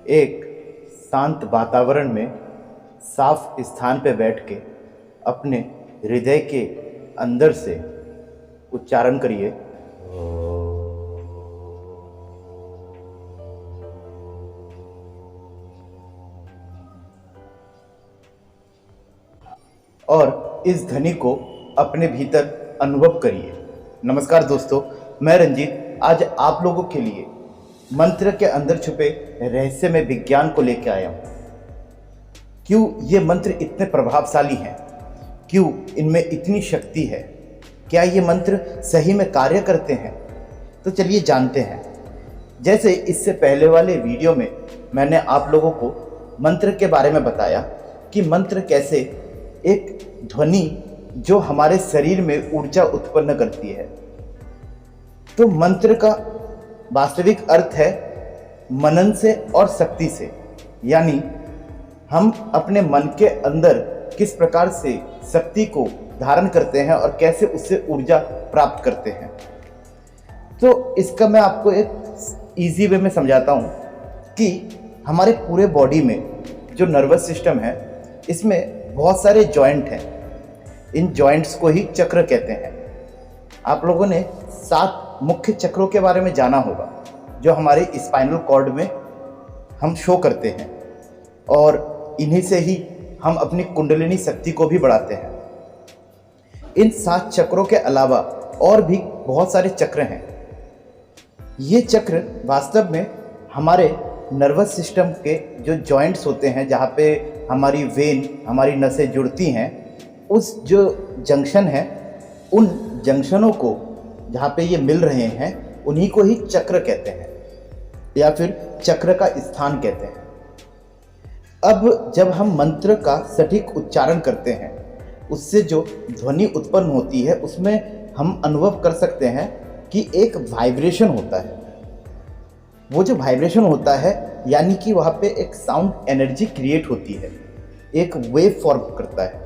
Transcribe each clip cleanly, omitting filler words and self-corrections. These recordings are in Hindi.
एक शांत वातावरण में साफ स्थान पर बैठ के अपने हृदय के अंदर से उच्चारण करिए। और इस ध्वनि को अपने भीतर अनुभव करिए। नमस्कार दोस्तों, मैं रंजीत आज आप लोगों के लिए मंत्र के अंदर छुपे रहस्यमय विज्ञान को लेकर आया हूँ। क्यों ये मंत्र इतने प्रभावशाली हैं? क्यों इनमें इतनी शक्ति है? क्या ये मंत्र सही में कार्य करते हैं? तो चलिए जानते हैं। जैसे इससे पहले वाले वीडियो में मैंने आप लोगों को मंत्र के बारे में बताया कि मंत्र कैसे एक ध्वनि जो हमारे शरीर में ऊर्जा उत्पन्न करती है। तो मंत्र का वास्तविक अर्थ है मनन से और शक्ति से, यानी हम अपने मन के अंदर किस प्रकार से शक्ति को धारण करते हैं और कैसे उससे ऊर्जा प्राप्त करते हैं। तो इसका मैं आपको एक इजी वे में समझाता हूँ कि हमारे पूरे बॉडी में जो नर्वस सिस्टम है, इसमें बहुत सारे जॉइंट हैं। इन जॉइंट्स को ही चक्र कहते हैं। आप लोगों ने 7 मुख्य चक्रों के बारे में जाना होगा जो हमारे स्पाइनल कॉर्ड में हम शो करते हैं, और इन्हीं से ही हम अपनी कुंडलिनी शक्ति को भी बढ़ाते हैं। इन 7 चक्रों के अलावा और भी बहुत सारे चक्र हैं। ये चक्र वास्तव में हमारे नर्वस सिस्टम के जो जॉइंट्स होते हैं, जहाँ पे हमारी वेन, हमारी नसें जुड़ती हैं, उस जो जंक्शन है, उन जंक्शनों को जहाँ पे ये मिल रहे हैं, उन्हीं को ही चक्र कहते हैं या फिर चक्र का स्थान कहते हैं। अब जब हम मंत्र का सटीक उच्चारण करते हैं, उससे जो ध्वनि उत्पन्न होती है, उसमें हम अनुभव कर सकते हैं कि एक वाइब्रेशन होता है। वो जो वाइब्रेशन होता है, यानी कि वहाँ पे एक साउंड एनर्जी क्रिएट होती है, एक वेव फॉर्म करता है।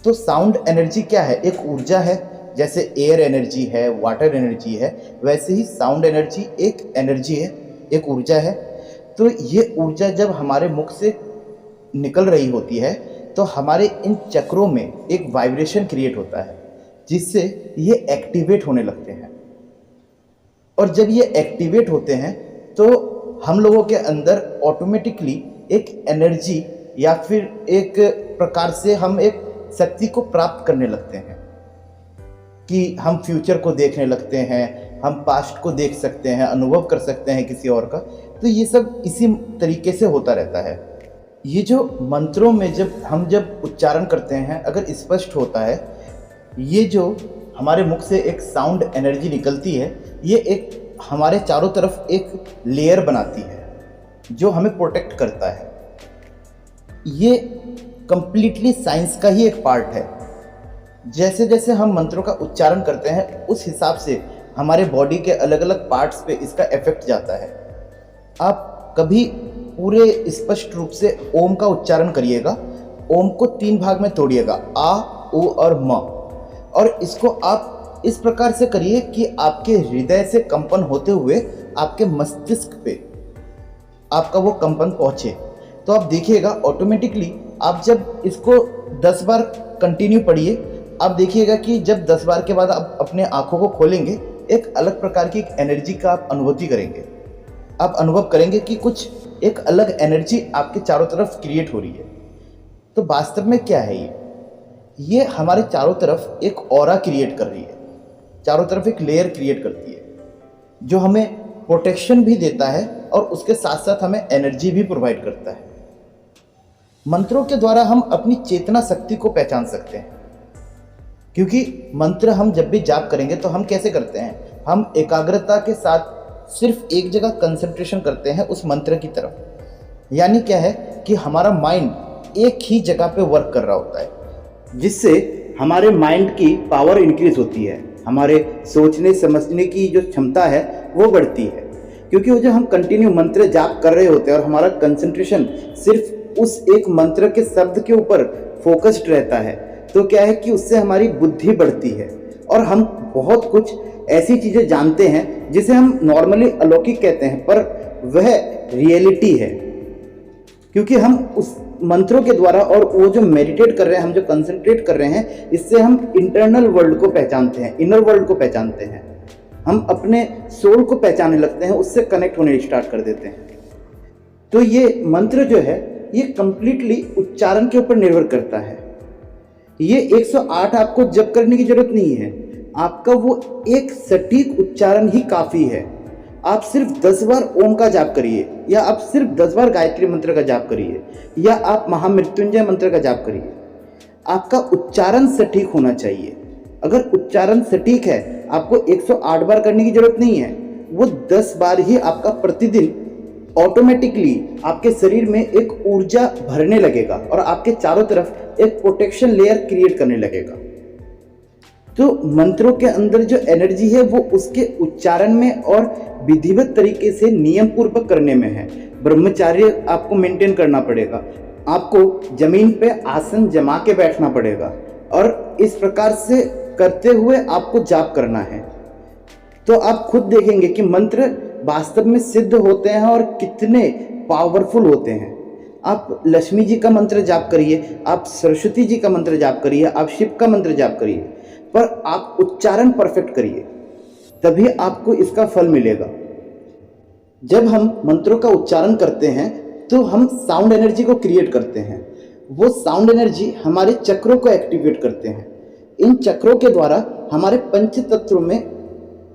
तो साउंड एनर्जी क्या है? एक ऊर्जा है। जैसे एयर एनर्जी है, वाटर एनर्जी है, वैसे ही साउंड एनर्जी एक एनर्जी है, एक ऊर्जा है। तो ये ऊर्जा जब हमारे मुख से निकल रही होती है, तो हमारे इन चक्रों में एक वाइब्रेशन क्रिएट होता है, जिससे ये एक्टिवेट होने लगते हैं। और जब ये एक्टिवेट होते हैं, तो हम लोगों के अंदर ऑटोमेटिकली एक एनर्जी या फिर एक प्रकार से हम एक शक्ति को प्राप्त करने लगते हैं कि हम फ्यूचर को देखने लगते हैं, हम पास्ट को देख सकते हैं, अनुभव कर सकते हैं किसी और का। तो ये सब इसी तरीके से होता रहता है। ये जो मंत्रों में जब उच्चारण करते हैं, अगर स्पष्ट होता है, ये जो हमारे मुख से एक साउंड एनर्जी निकलती है, ये एक हमारे चारों तरफ एक लेयर बनाती है जो हमें प्रोटेक्ट करता है। ये कंप्लीटली साइंस का ही एक पार्ट है। जैसे जैसे हम मंत्रों का उच्चारण करते हैं, उस हिसाब से हमारे बॉडी के अलग अलग पार्ट्स पे इसका इफेक्ट जाता है। आप कभी पूरे स्पष्ट रूप से ओम का उच्चारण करिएगा। ओम को 3 भाग में तोड़िएगा, आ, उ और म, और इसको आप इस प्रकार से करिए कि आपके हृदय से कंपन होते हुए आपके मस्तिष्क पे आपका वो कंपन पहुँचे। तो आप देखिएगा ऑटोमेटिकली, आप जब इसको 10 बार कंटिन्यू पढ़िए, आप देखिएगा कि जब 10 बार के बाद आप अपने आँखों को खोलेंगे, एक अलग प्रकार की एनर्जी का आप अनुभूति करेंगे। आप अनुभव करेंगे कि कुछ एक अलग एनर्जी आपके चारों तरफ क्रिएट हो रही है। तो वास्तव में क्या है ये हमारे चारों तरफ एक ऑरा क्रिएट कर रही है, चारों तरफ एक लेयर क्रिएट करती है, जो हमें प्रोटेक्शन भी देता है और उसके साथ साथ हमें एनर्जी भी प्रोवाइड करता है। मंत्रों के द्वारा हम अपनी चेतना शक्ति को पहचान सकते हैं, क्योंकि मंत्र हम जब भी जाप करेंगे तो हम कैसे करते हैं? हम एकाग्रता के साथ सिर्फ एक जगह कंसंट्रेशन करते हैं उस मंत्र की तरफ। यानी क्या है कि हमारा माइंड एक ही जगह पे वर्क कर रहा होता है, जिससे हमारे माइंड की पावर इंक्रीज होती है, हमारे सोचने समझने की जो क्षमता है वो बढ़ती है। क्योंकि वो जो हम कंटिन्यू मंत्र जाप कर रहे होते हैं और हमारा कंसंट्रेशन सिर्फ उस एक मंत्र के शब्द के ऊपर फोकस्ड रहता है, तो क्या है कि उससे हमारी बुद्धि बढ़ती है और हम बहुत कुछ ऐसी चीज़ें जानते हैं जिसे हम नॉर्मली अलौकिक कहते हैं, पर वह रियलिटी है, क्योंकि हम उस मंत्रों के द्वारा और वो जो मेडिटेट कर रहे हैं, हम जो कंसंट्रेट कर रहे हैं, इससे हम इंटरनल वर्ल्ड को पहचानते हैं, इनर वर्ल्ड को पहचानते हैं, हम अपने सोल को पहचानने लगते हैं, उससे कनेक्ट होने स्टार्ट कर देते हैं। तो ये मंत्र जो है ये कंप्लीटली उच्चारण के ऊपर निर्भर करता है। ये 108 आपको जप करने की जरूरत नहीं है, आपका वो एक सटीक उच्चारण ही काफ़ी है। आप सिर्फ 10 बार ओम का जाप करिए, या आप सिर्फ 10 बार गायत्री मंत्र का जाप करिए, या आप महामृत्युंजय मंत्र का जाप करिए। आपका उच्चारण सटीक होना चाहिए। अगर उच्चारण सटीक है, आपको 108 बार करने की जरूरत नहीं है, वो 10 बार ही आपका प्रतिदिन ऑटोमेटिकली आपके शरीर में एक ऊर्जा भरने लगेगा और आपके चारों तरफ एक प्रोटेक्शन लेयर क्रिएट करने लगेगा। तो मंत्रों के अंदर जो एनर्जी है वो उसके उच्चारण में और विधिवत तरीके से नियम पूर्वक करने में है। ब्रह्मचर्य आपको मेंटेन करना पड़ेगा, आपको जमीन पे आसन जमा के बैठना पड़ेगा और इस प्रकार से करते हुए आपको जाप करना है। तो आप खुद देखेंगे कि मंत्र वास्तव में सिद्ध होते हैं और कितने पावरफुल होते हैं। आप लक्ष्मी जी का मंत्र जाप करिए, आप सरस्वती जी का मंत्र जाप करिए, आप शिव का मंत्र जाप करिए, पर आप उच्चारण परफेक्ट करिए, तभी आपको इसका फल मिलेगा। जब हम मंत्रों का उच्चारण करते हैं तो हम साउंड एनर्जी को क्रिएट करते हैं। वो साउंड एनर्जी हमारे चक्रों को एक्टिवेट करते हैं। इन चक्रों के द्वारा हमारे पंच तत्वों में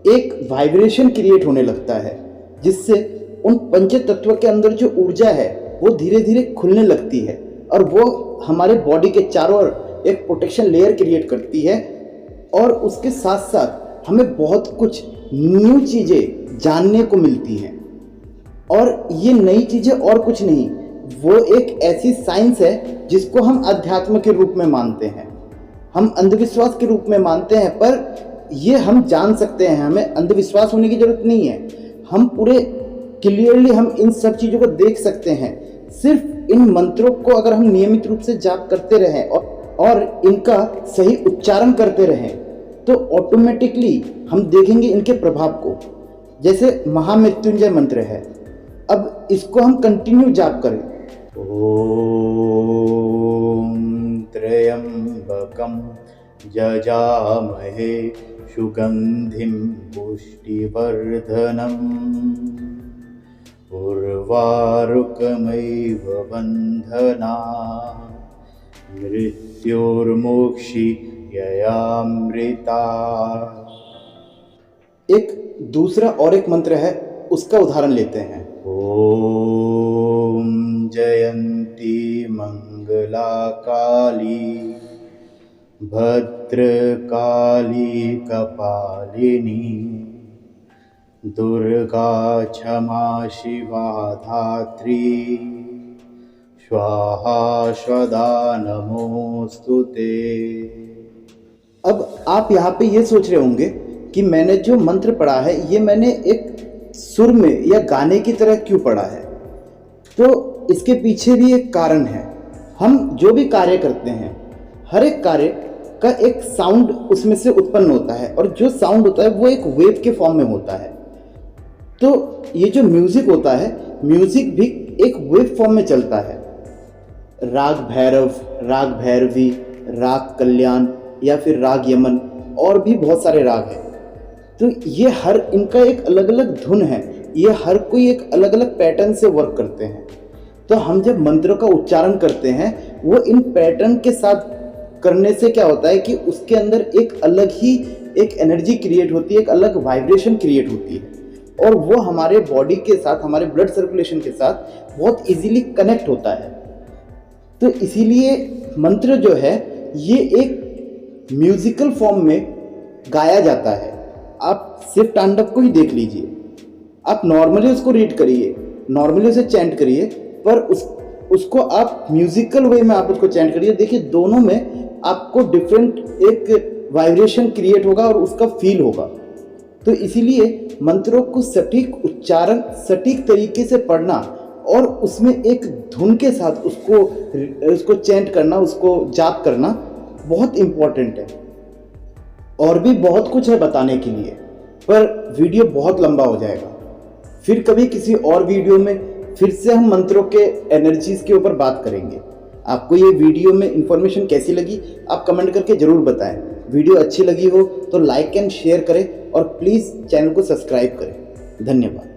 एक वाइब्रेशन क्रिएट होने लगता है, जिससे उन पंच तत्व के अंदर जो ऊर्जा है वो धीरे धीरे खुलने लगती है और वो हमारे बॉडी के चारों ओर एक प्रोटेक्शन लेयर क्रिएट करती है। और उसके साथ साथ हमें बहुत कुछ न्यू चीज़ें जानने को मिलती हैं। और ये नई चीज़ें और कुछ नहीं, वो एक ऐसी साइंस है जिसको हम अध्यात्म के रूप में मानते हैं, हम अंधविश्वास के रूप में मानते हैं, पर ये हम जान सकते हैं, हमें अंधविश्वास होने की जरूरत नहीं है। हम पूरे क्लियरली हम इन सब चीज़ों को देख सकते हैं। सिर्फ इन मंत्रों को अगर हम नियमित रूप से जाप करते रहें और इनका सही उच्चारण करते रहें तो ऑटोमेटिकली हम देखेंगे इनके प्रभाव को। जैसे महामृत्युंजय मंत्र है, अब इसको हम कंटिन्यू जाप करें। ओम त्र्यंबकम जजामहे सुगंधिं पुष्टिवर्धनम् उर्वारुकमेव बन्धना मृत्युर्मोक्षीययामृता। एक दूसरा और एक मंत्र है, उसका उदाहरण लेते हैं। ओम जयंती मंगला काली भद्रकाली कपालिनी दुर्गा क्षमा शिवा धात्री स्वाहा स्वधा नमोस्तुते। अब आप यहाँ पे ये सोच रहे होंगे कि मैंने जो मंत्र पढ़ा है ये मैंने एक सुर में या गाने की तरह क्यों पढ़ा है। तो इसके पीछे भी एक कारण है। हम जो भी कार्य करते हैं, हर एक कार्य का एक साउंड उसमें से उत्पन्न होता है और जो साउंड होता है वो एक वेव के फॉर्म में होता है। तो ये जो म्यूजिक होता है, म्यूजिक भी एक वेव फॉर्म में चलता है। राग भैरव, राग भैरवी, राग कल्याण या फिर राग यमन और भी बहुत सारे राग हैं। तो ये हर इनका एक अलग अलग धुन है, ये हर कोई एक अलग अलग पैटर्न से वर्क करते हैं। तो हम जब मंत्रों का उच्चारण करते हैं वो इन पैटर्न के साथ करने से क्या होता है कि उसके अंदर एक अलग ही एक एनर्जी क्रिएट होती है, एक अलग वाइब्रेशन क्रिएट होती है और वो हमारे बॉडी के साथ, हमारे ब्लड सर्कुलेशन के साथ बहुत इजीली कनेक्ट होता है। तो इसीलिए मंत्र जो है ये एक म्यूजिकल फॉर्म में गाया जाता है। आप शिव तांडव को ही देख लीजिए, आप नॉर्मली उसको रीड करिए, नॉर्मली उसे चैंट करिए, पर उसको आप म्यूजिकल वे में आप उसको चैंट करिए। देखिए दोनों में आपको डिफरेंट एक वाइब्रेशन क्रिएट होगा और उसका फील होगा। तो इसीलिए मंत्रों को सटीक उच्चारण, सटीक तरीके से पढ़ना और उसमें एक धुन के साथ उसको चैंट करना, उसको जाप करना बहुत इम्पोर्टेंट है। और भी बहुत कुछ है बताने के लिए, पर वीडियो बहुत लंबा हो जाएगा। फिर कभी किसी और वीडियो में फिर से हम मंत्रों के एनर्जीज के ऊपर बात करेंगे। आपको ये वीडियो में इंफॉर्मेशन कैसी लगी आप कमेंट करके ज़रूर बताएं। वीडियो अच्छी लगी हो तो लाइक एंड शेयर करें और प्लीज़ चैनल को सब्सक्राइब करें। धन्यवाद।